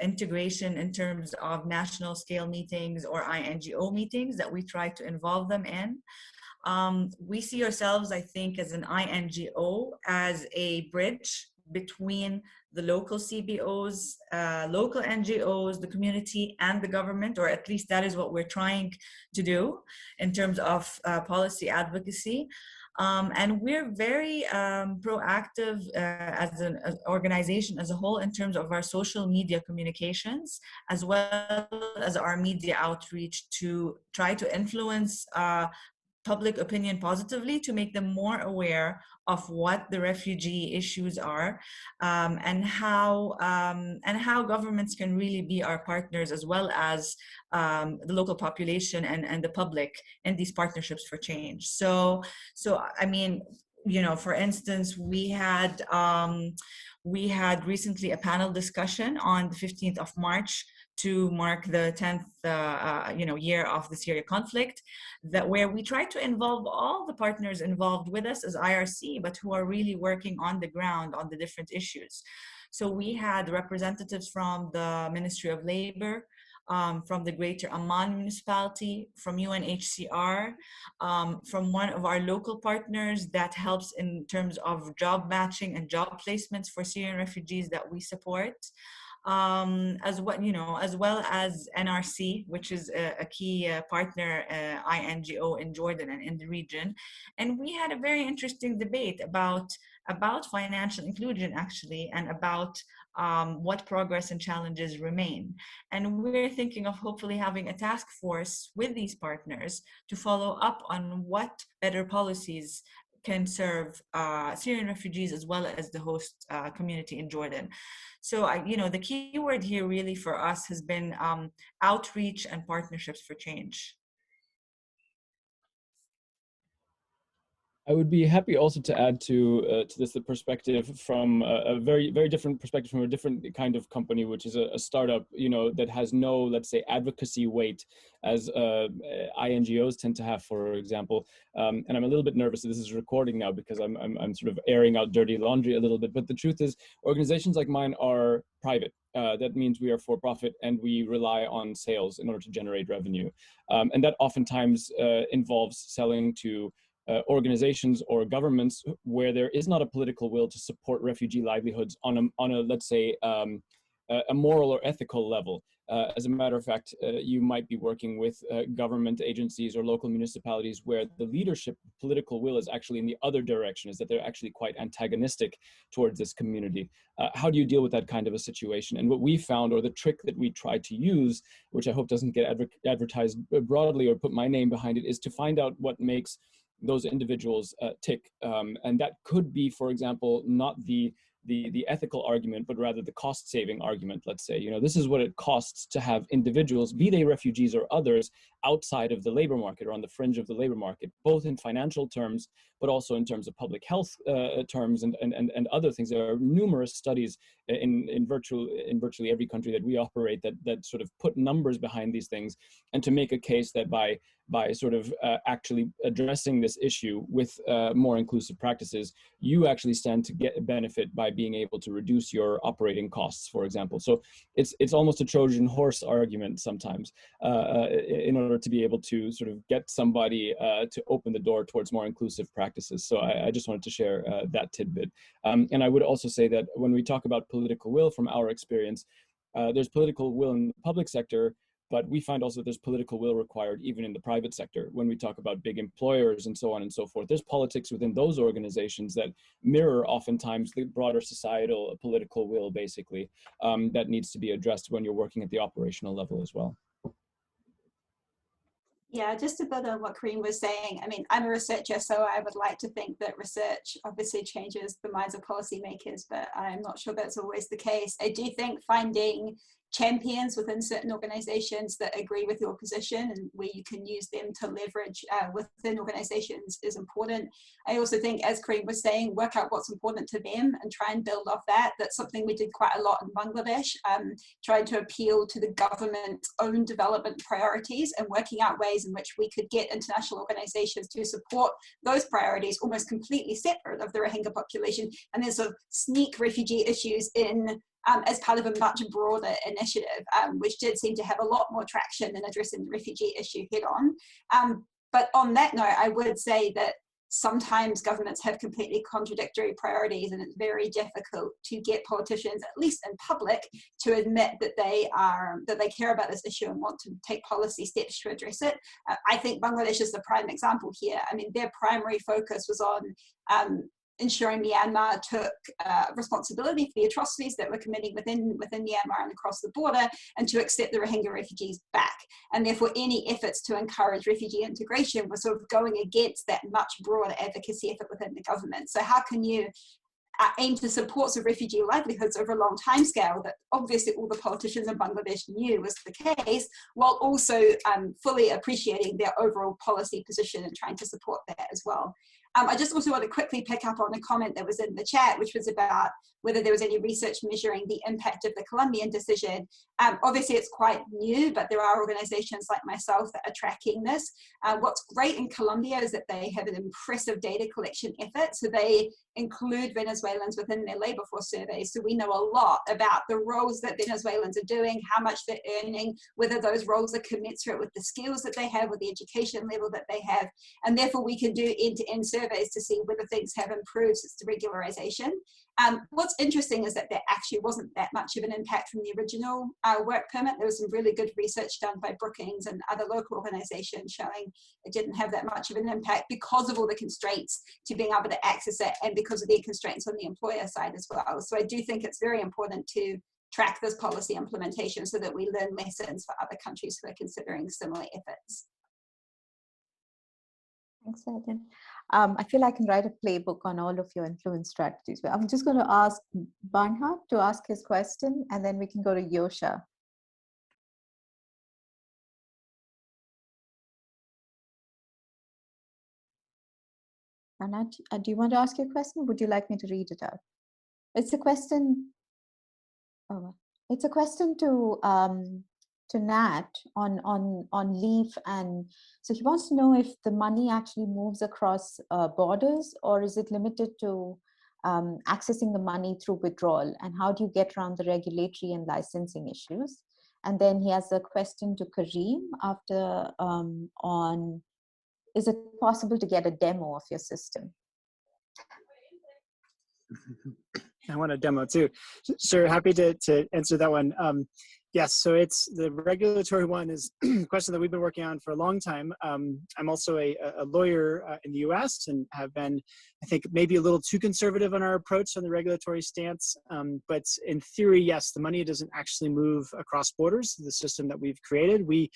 integration in terms of national scale meetings or INGO meetings that we try to involve them in. We see ourselves, I think, as an INGO, as a bridge between the local CBOs, local NGOs, the community, and the government, or at least that is what we're trying to do in terms of policy advocacy. And we're very proactive as an organization as a whole in terms of our social media communications, as well as our media outreach to try to influence public opinion positively, to make them more aware of what the refugee issues are, and how governments can really be our partners, as well as the local population and the public in these partnerships for change. So I mean, you know, for instance, we had recently a panel discussion on the 15th of March to mark the 10th year of the Syria conflict, where we try to involve all the partners involved with us as IRC, but who are really working on the ground on the different issues. So we had representatives from the Ministry of Labor, from the Greater Amman municipality, from UNHCR, from one of our local partners that helps in terms of job matching and job placements for Syrian refugees that we support. As well as NRC, which is a key partner INGO in Jordan and in the region. And we had a very interesting debate about financial inclusion, actually, and about what progress and challenges remain. And we're thinking of hopefully having a task force with these partners to follow up on what better policies can serve Syrian refugees as well as the host community in Jordan. So, the key word here really for us has been outreach and partnerships for change. I would be happy also to add to this the perspective from a very, very different perspective from a different kind of company, which is a startup, that has no, let's say, advocacy weight as INGOs tend to have, for example. And I'm a little bit nervous that this is recording now because I'm sort of airing out dirty laundry a little bit. But the truth is, organizations like mine are private. That means we are for profit and we rely on sales in order to generate revenue. And that oftentimes involves selling to organizations or governments where there is not a political will to support refugee livelihoods on a let's say a moral or ethical level. As a matter of fact, you might be working with government agencies or local municipalities where the leadership political will is actually in the other direction, is that they're actually quite antagonistic towards this community. How do you deal with that kind of a situation? And what we found, or the trick that we try to use, which I hope doesn't get advertised broadly or put my name behind it, is to find out what makes those individuals tick. And that could be, for example, not the ethical argument, but rather the cost-saving argument, let's say. This is what it costs to have individuals, be they refugees or others, outside of the labor market or on the fringe of the labor market, both in financial terms, but also in terms of public health terms and other things. There are numerous studies in virtually every country that we operate that sort of put numbers behind these things, and to make a case that by sort of actually addressing this issue with more inclusive practices, you actually stand to get a benefit by being able to reduce your operating costs, for example. So it's almost a Trojan horse argument sometimes in order to be able to sort of get somebody to open the door towards more inclusive practices. So I just wanted to share that tidbit. And I would also say that when we talk about political will, from our experience, there's political will in the public sector, but we find also there's political will required even in the private sector. When we talk about big employers and so on and so forth, there's politics within those organizations that mirror oftentimes the broader societal political will, basically, that needs to be addressed when you're working at the operational level as well. Yeah, just to build on what Kareem was saying, I mean, I'm a researcher, so I would like to think that research obviously changes the minds of policymakers, but I'm not sure that's always the case. I do think finding champions within certain organizations that agree with your position and where you can use them to leverage within organizations is important. I also think, as Kareem was saying, work out what's important to them and try and build off that. That's something we did quite a lot in Bangladesh, trying to appeal to the government's own development priorities and working out ways in which we could get international organizations to support those priorities almost completely separate of the Rohingya population, and then sort of sneak refugee issues in as part of a much broader initiative, which did seem to have a lot more traction in addressing the refugee issue head on. But on that note, I would say that sometimes governments have completely contradictory priorities, and it's very difficult to get politicians, at least in public, to admit that they care about this issue and want to take policy steps to address it. I think Bangladesh is the prime example here. I mean, their primary focus was on ensuring Myanmar took responsibility for the atrocities that were committed within Myanmar and across the border, and to accept the Rohingya refugees back. And therefore, any efforts to encourage refugee integration were sort of going against that much broader advocacy effort within the government. So how can you aim to support of refugee livelihoods over a long time scale that obviously all the politicians in Bangladesh knew was the case, while also fully appreciating their overall policy position and trying to support that as well. I just also want to quickly pick up on a comment that was in the chat, which was about whether there was any research measuring the impact of the Colombian decision. Obviously, it's quite new, but there are organizations like myself that are tracking this. What's great in Colombia is that they have an impressive data collection effort. So they include Venezuelans within their labor force surveys. So we know a lot about the roles that Venezuelans are doing, how much they're earning, whether those roles are commensurate with the skills that they have, with the education level that they have. And therefore, we can do end-to-end surveys to see whether things have improved since the regularization. What's interesting is that there actually wasn't that much of an impact from the original work permit. There was some really good research done by Brookings and other local organizations showing it didn't have that much of an impact because of all the constraints to being able to access it, and because of the constraints on the employer side as well. So I do think it's very important to track this policy implementation so that we learn lessons for other countries who are considering similar efforts. Thanks, Eden. I feel I can write a playbook on all of your influence strategies. But I'm just going to ask Bernhard to ask his question, and then we can go to Yosha. Bernhard, do you want to ask your question? Would you like me to read it out? It's a question. Oh, it's a question to Nat on leave, and so he wants to know if the money actually moves across borders, or is it limited to accessing the money through withdrawal, and how do you get around the regulatory and licensing issues? And then he has a question to Kareem after on, is it possible to get a demo of your system? I want a demo too. Sure, happy to answer that one. Yes, so it's the regulatory one is a question that we've been working on for a long time. I'm also a lawyer in the US and have been, I think, maybe a little too conservative on our approach on the regulatory stance. But in theory, yes, the money doesn't actually move across borders. The system that we've created, we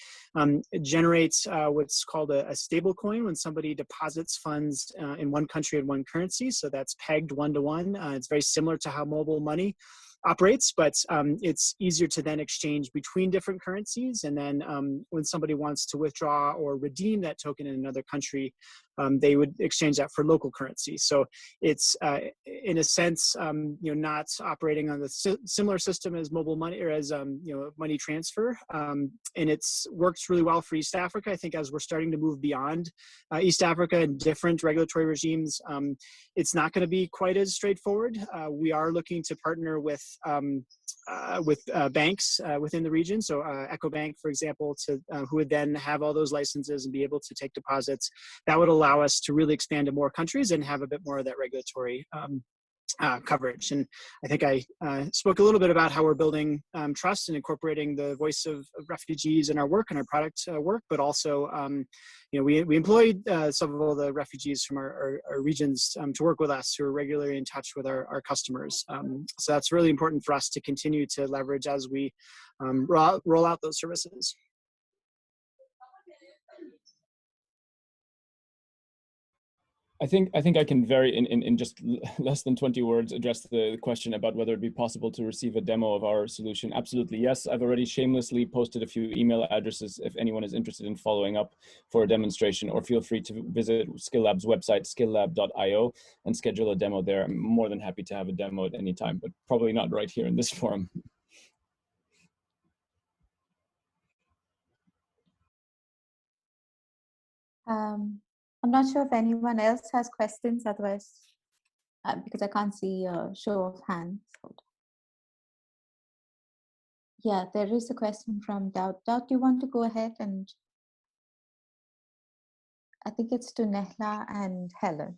generate what's called a stable coin when somebody deposits funds in one country in one currency. So that's pegged one-to-one. It's very similar to how mobile money operates, but it's easier to then exchange between different currencies. And then when somebody wants to withdraw or redeem that token in another country, they would exchange that for local currency. So it's in a sense, not operating on the similar system as mobile money or as money transfer. And it's works really well for East Africa. I think as we're starting to move beyond East Africa and different regulatory regimes, it's not going to be quite as straightforward. We are looking to partner with banks within the region. So EcoBank, for example, who would then have all those licenses and be able to take deposits. That would allow us to really expand to more countries and have a bit more of that regulatory coverage. And I think I spoke a little bit about how we're building trust and incorporating the voice of refugees in our work and our product work, but also we employed several of the refugees from our regions to work with us, who are regularly in touch with our customers. So that's really important for us to continue to leverage as we roll out those services. I think I can very in just less than 20 words address the question about whether it'd be possible to receive a demo of our solution. Absolutely, yes. I've already shamelessly posted a few email addresses if anyone is interested in following up for a demonstration, or feel free to visit Skill Lab's website, skilllab.io, and schedule a demo there. I'm more than happy to have a demo at any time, but probably not right here in this forum. I'm not sure if anyone else has questions, otherwise, because I can't see a show of hands. Yeah, there is a question from Daud. Daud, do you want to go ahead and I think it's to Nehla and Helen.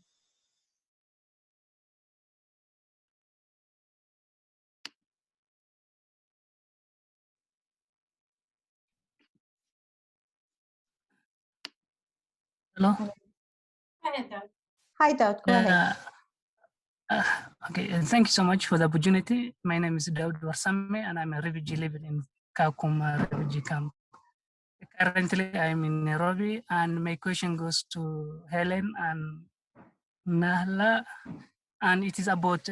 Hello. Hi, Daud. Go ahead. Okay, thank you so much for the opportunity. My name is Daud Warsame, and I'm a refugee living in Kakuma refugee camp. Currently, I'm in Nairobi, and my question goes to Helen and Nahla, and it is about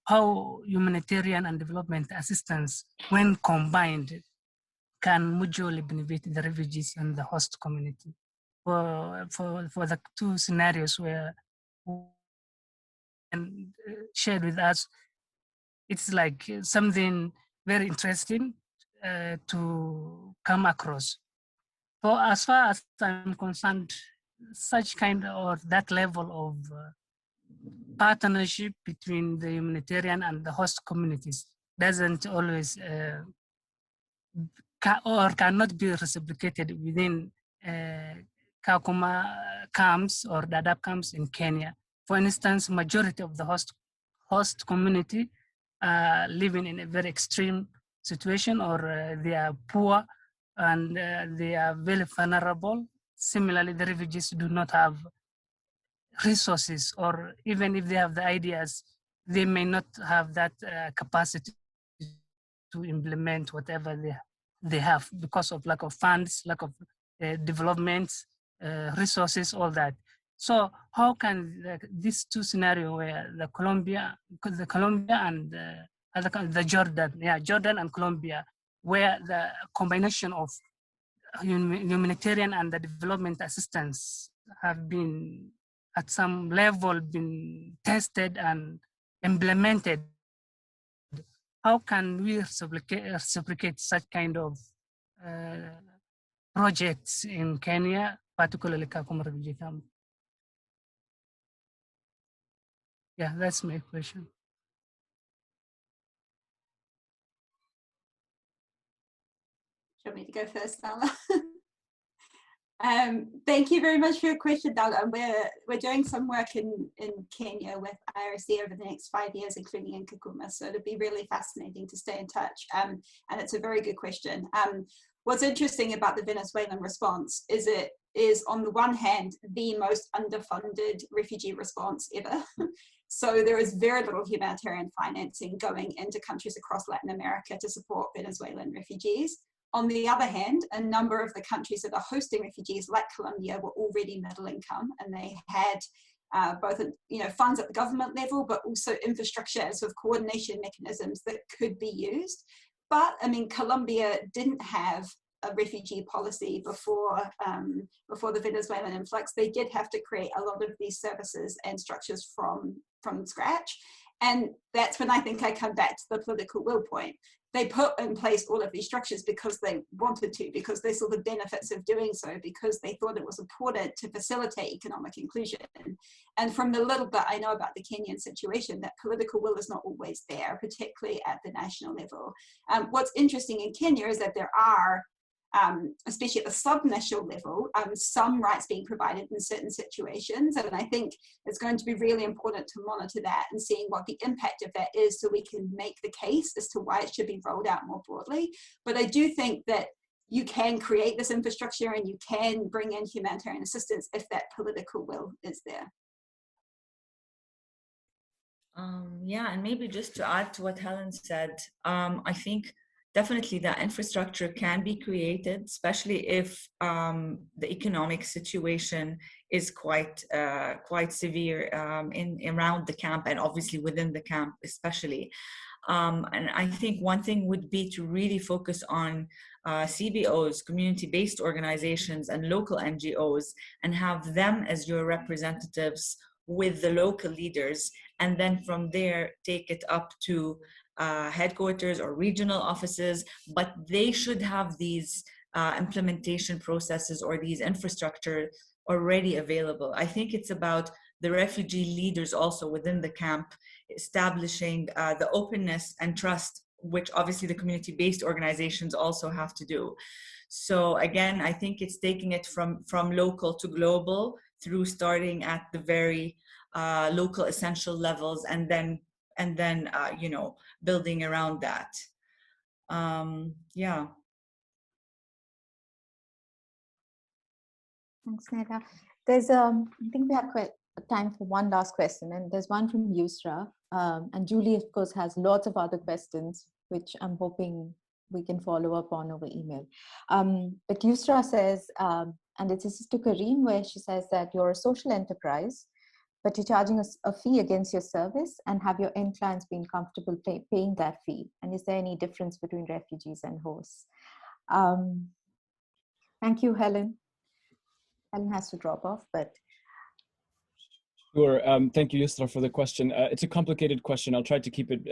how humanitarian and development assistance, when combined, can mutually benefit the refugees and the host community. For the two scenarios where and shared with us, it's like something very interesting to come across. For as far as I'm concerned, such kind or that level of partnership between the humanitarian and the host communities doesn't always or cannot be reciprocated within Kakuma camps or Dadaab camps in Kenya. For instance, majority of the host community living in a very extreme situation, or they are poor and they are very vulnerable. Similarly, the refugees do not have resources, or even if they have the ideas, they may not have that capacity to implement whatever they have because of lack of funds, lack of development, resources, all that. So how can these two scenarios where the Colombia and the Jordan and Colombia, where the combination of humanitarian and the development assistance have been at some level been tested and implemented, how can we reciprocate such kind of projects in Kenya, particularly Kakuma refugee camp? Yeah, that's my question. Do you want me to go first, Nala? Thank you very much for your question, Nala. And we're doing some work in Kenya with IRC over the next 5 years, including in Kakuma. So it'll be really fascinating to stay in touch. And it's a very good question. What's interesting about the Venezuelan response is it is, on the one hand, the most underfunded refugee response ever. So there is very little humanitarian financing going into countries across Latin America to support Venezuelan refugees. On the other hand, a number of the countries that are hosting refugees, like Colombia, were already middle income, and they had both funds at the government level, but also infrastructure and sort of coordination mechanisms that could be used. But I mean, Colombia didn't have a refugee policy before the Venezuelan influx. They did have to create a lot of these services and structures from scratch. And that's when I think I come back to the political will point. They put in place all of these structures because they wanted to, because they saw the benefits of doing so, because they thought it was important to facilitate economic inclusion. And from the little bit I know about the Kenyan situation, that political will is not always there, particularly at the national level. What's interesting in Kenya is that there are, especially at the sub-national level, some rights being provided in certain situations. And I think it's going to be really important to monitor that and seeing what the impact of that is, so we can make the case as to why it should be rolled out more broadly. But I do think that you can create this infrastructure and you can bring in humanitarian assistance if that political will is there. Yeah, and maybe just to add to what Helen said, I think definitely that infrastructure can be created, especially if the economic situation is quite severe around the camp, and obviously within the camp especially. And I think one thing would be to really focus on CBOs, community-based organizations, and local NGOs, and have them as your representatives with the local leaders, and then from there take it up to headquarters or regional offices. But they should have these implementation processes or these infrastructure already available. I think it's about the refugee leaders also within the camp establishing the openness and trust, which obviously the community-based organizations also have to do. So again, I think it's taking it from local to global through starting at the very local essential levels, and then you know, building around that. Yeah. Thanks, Neda. There's I think we have time for one last question, and there's one from Yusra. And Julie, of course, has lots of other questions, which I'm hoping we can follow up on over email. But Yusra says, and this is to Kareem, where she says that you're a social enterprise, but you're charging a fee against your service, and have your end clients been comfortable paying that fee? And is there any difference between refugees and hosts? Thank you, Helen. Helen has to drop off, but. Sure. Thank you, Yusra, for the question. It's a complicated question. I'll try to keep it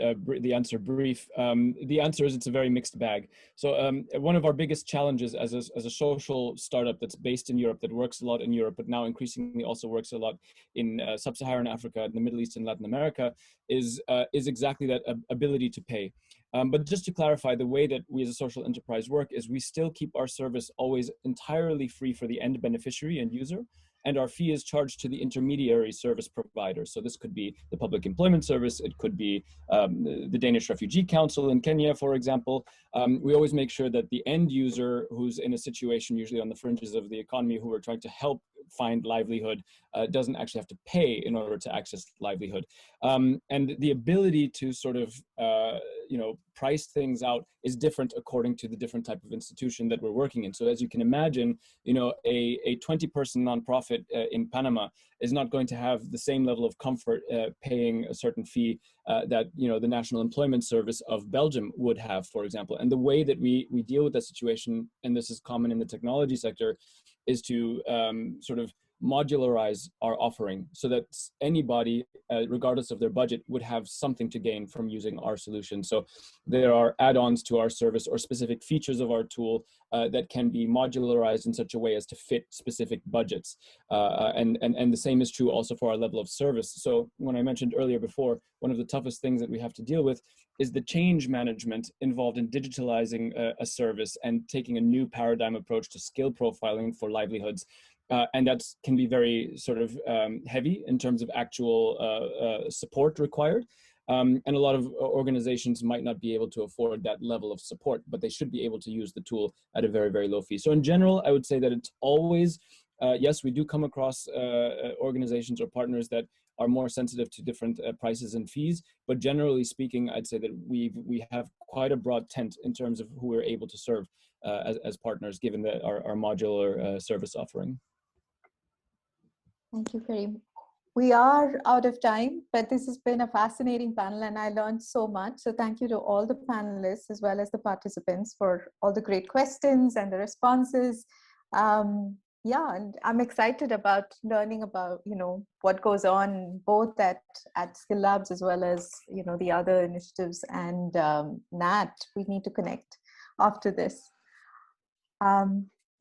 the answer brief. The answer is it's a very mixed bag. So one of our biggest challenges as a social startup that's based in Europe, that works a lot in Europe, but now increasingly also works a lot in sub-Saharan Africa, in the Middle East and Latin America, is exactly that ability to pay. But just to clarify, the way that we as a social enterprise work is we still keep our service always entirely free for the end beneficiary and user, and our fee is charged to the intermediary service provider. So this could be the Public Employment Service, it could be the Danish Refugee Council in Kenya, for example. We always make sure that the end user, who's in a situation usually on the fringes of the economy, who we're trying to help find livelihood, doesn't actually have to pay in order to access livelihood. And the ability to sort of price things out is different according to the different type of institution that we're working in. So as you can imagine, a 20-person nonprofit in Panama is not going to have the same level of comfort paying a certain fee that the National Employment Service of Belgium would have, for example. And the way that we deal with that situation, and this is common in the technology sector, is to sort of modularize our offering so that anybody, regardless of their budget, would have something to gain from using our solution. So there are add-ons to our service or specific features of our tool that can be modularized in such a way as to fit specific budgets. And the same is true also for our level of service. So when I mentioned earlier before, one of the toughest things that we have to deal with is the change management involved in digitalizing a service and taking a new paradigm approach to skill profiling for livelihoods. And that can be very sort of heavy in terms of actual support required. And a lot of organizations might not be able to afford that level of support, but they should be able to use the tool at a very, very low fee. So in general, I would say that it's always, yes, we do come across organizations or partners that are more sensitive to different prices and fees, but generally speaking, I'd say that we have quite a broad tent in terms of who we're able to serve as partners, given that our modular service offering. Thank you, Kareem. We are out of time, but this has been a fascinating panel and I learned so much. So thank you to all the panelists as well as the participants for all the great questions and the responses. Yeah, and I'm excited about learning about, what goes on both at Skill Labs as well as, the other initiatives and NAT. We need to connect after this.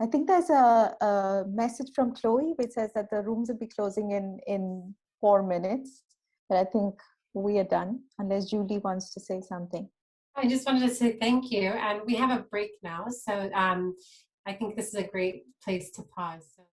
I think there's a message from Chloe which says that the rooms will be closing in 4 minutes, but I think we are done unless Julie wants to say something. I just wanted to say thank you, and we have a break now, so I think this is a great place to pause. So.